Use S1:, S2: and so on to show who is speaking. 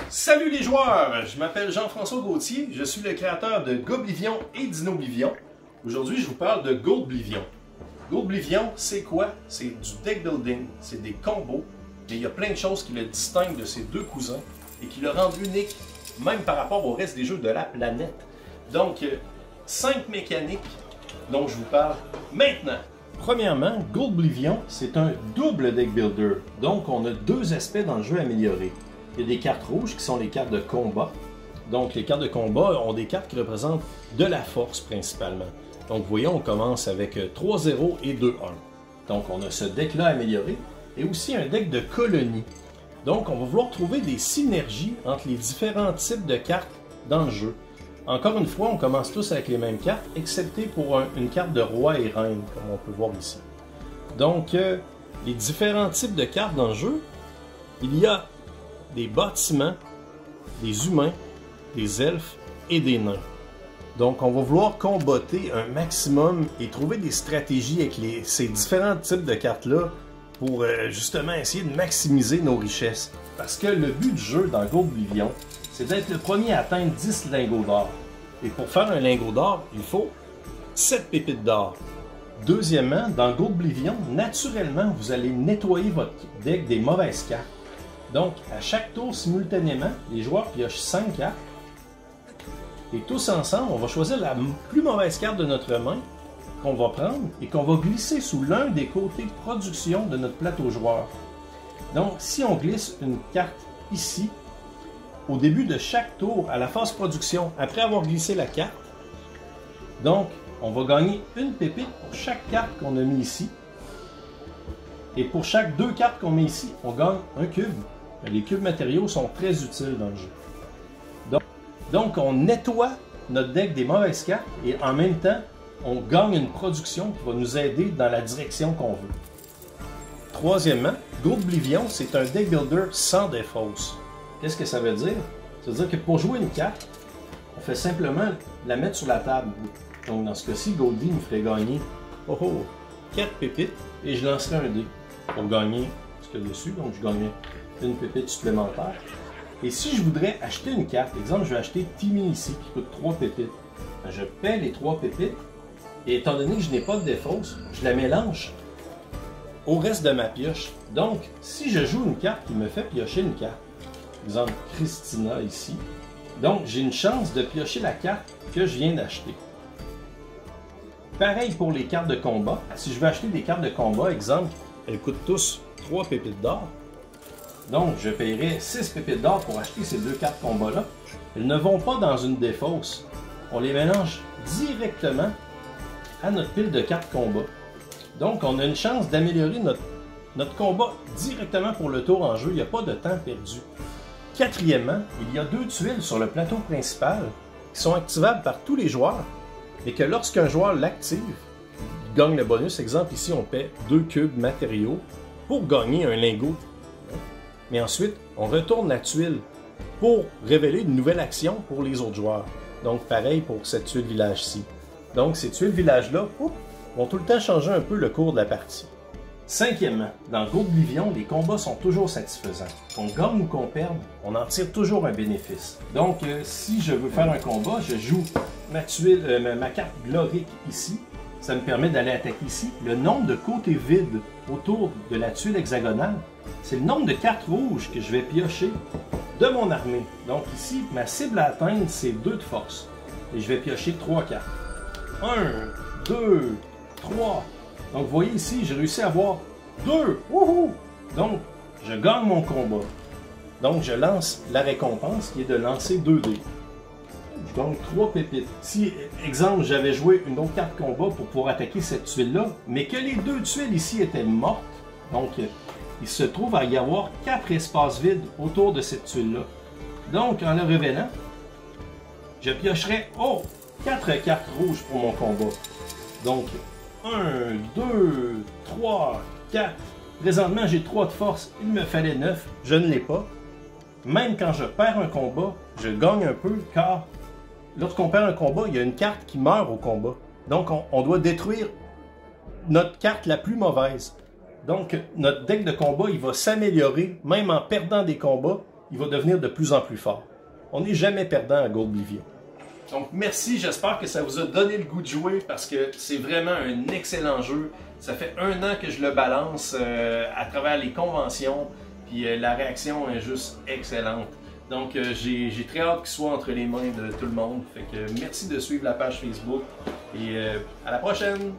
S1: Salut les joueurs, je m'appelle Jean-François Gauthier, je suis le créateur de Goblivion et Dinoblivion. Aujourd'hui, je vous parle de Goblivion. Goblivion, c'est quoi? C'est du deck building, c'est des combos, mais il y a plein de choses qui le distinguent de ses deux cousins et qui le rendent unique, même par rapport au reste des jeux de la planète. Donc, 5 mécaniques dont je vous parle maintenant. Premièrement, Goblivion, c'est un double deck builder, donc on a deux aspects dans le jeu amélioré. Il y a des cartes rouges qui sont les cartes de combat. Donc les cartes de combat ont des cartes qui représentent de la force principalement. Donc vous voyez, on commence avec 3-0 et 2-1. Donc on a ce deck-là amélioré et aussi un deck de colonie. Donc on va vouloir trouver des synergies entre les différents types de cartes dans le jeu. Encore une fois, on commence tous avec les mêmes cartes, excepté pour une carte de roi et reine, comme on peut voir ici. Donc les différents types de cartes dans le jeu, il y a des bâtiments, des humains, des elfes et des nains. Donc on va vouloir combotter un maximum et trouver des stratégies avec ces différents types de cartes-là pour justement essayer de maximiser nos richesses. Parce que le but du jeu dans Goblivion, c'est d'être le premier à atteindre 10 lingots d'or. Et pour faire un lingot d'or, il faut 7 pépites d'or. Deuxièmement, dans Goblivion, naturellement, vous allez nettoyer votre deck des mauvaises cartes. Donc, à chaque tour, simultanément, les joueurs piochent 5 cartes. Et tous ensemble, on va choisir la plus mauvaise carte de notre main qu'on va prendre et qu'on va glisser sous l'un des côtés de production de notre plateau joueur. Donc, si on glisse une carte ici, au début de chaque tour, à la phase production, après avoir glissé la carte, donc, on va gagner une pépite pour chaque carte qu'on a mis ici. Et pour chaque 2 cartes qu'on met ici, on gagne un cube. Les cubes matériaux sont très utiles dans le jeu. Donc on nettoie notre deck des mauvaises cartes et en même temps, on gagne une production qui va nous aider dans la direction qu'on veut. Troisièmement, Goblivion, c'est un deck builder sans défausse. Qu'est-ce que ça veut dire? Ça veut dire que pour jouer une carte, on fait simplement la mettre sur la table. Donc dans ce cas-ci, Goldie me ferait gagner 4 pépites et je lancerai un dé pour gagner ce qu'il y a dessus. Donc je gagnerai une pépite supplémentaire. Et si je voudrais acheter une carte, exemple, je vais acheter Timmy ici qui coûte 3 pépites. Je paie les 3 pépites et étant donné que je n'ai pas de défausse, je la mélange au reste de ma pioche. Donc, si je joue une carte qui me fait piocher une carte, exemple Christina ici, donc j'ai une chance de piocher la carte que je viens d'acheter. Pareil pour les cartes de combat. Si je veux acheter des cartes de combat, exemple, elles coûtent tous 3 pépites d'or. Donc, je paierai 6 pépites d'or pour acheter ces 2 cartes combat-là. Elles ne vont pas dans une défausse. On les mélange directement à notre pile de cartes combat. Donc, on a une chance d'améliorer notre combat directement pour le tour en jeu. Il n'y a pas de temps perdu. Quatrièmement, il y a 2 tuiles sur le plateau principal qui sont activables par tous les joueurs et que lorsqu'un joueur l'active, il gagne le bonus. Exemple, ici, on paie 2 cubes matériaux pour gagner un lingot. Mais ensuite, on retourne la tuile pour révéler une nouvelle action pour les autres joueurs. Donc, pareil pour cette tuile village-ci. Donc, ces tuiles village-là vont tout le temps changer un peu le cours de la partie. Cinquièmement, dans Goblivion, les combats sont toujours satisfaisants. Qu'on gagne ou qu'on perde, on en tire toujours un bénéfice. Donc, si je veux faire un combat, je joue ma carte glorique ici. Ça me permet d'aller attaquer ici. Le nombre de côtés vides autour de la tuile hexagonale, c'est le nombre de cartes rouges que je vais piocher de mon armée. Donc ici, ma cible à atteindre, c'est 2 de force. Et je vais piocher 3 cartes. 1, 2, 3. Donc vous voyez ici, j'ai réussi à avoir 2. Wouhou! Donc, je gagne mon combat. Donc je lance la récompense qui est de lancer 2 dés. Je gagne 3 pépites. Si, exemple, j'avais joué une autre carte combat pour pouvoir attaquer cette tuile-là, mais que les 2 tuiles ici étaient mortes, donc il se trouve à y avoir 4 espaces vides autour de cette tuile-là. Donc, en le révélant, je piocherai 4 cartes rouges pour mon combat. Donc, 1, 2, 3, 4. Présentement, j'ai 3 de force. Il me fallait 9. Je ne l'ai pas. Même quand je perds un combat, je gagne un peu car lorsqu'on perd un combat, il y a une carte qui meurt au combat. Donc, on doit détruire notre carte la plus mauvaise. Donc, notre deck de combat, il va s'améliorer, même en perdant des combats, il va devenir de plus en plus fort. On n'est jamais perdant à Goldblivion. Donc merci, j'espère que ça vous a donné le goût de jouer parce que c'est vraiment un excellent jeu. Ça fait 1 an que je le balance à travers les conventions, puis la réaction est juste excellente. Donc j'ai très hâte qu'il soit entre les mains de tout le monde. Fait que merci de suivre la page Facebook et à la prochaine!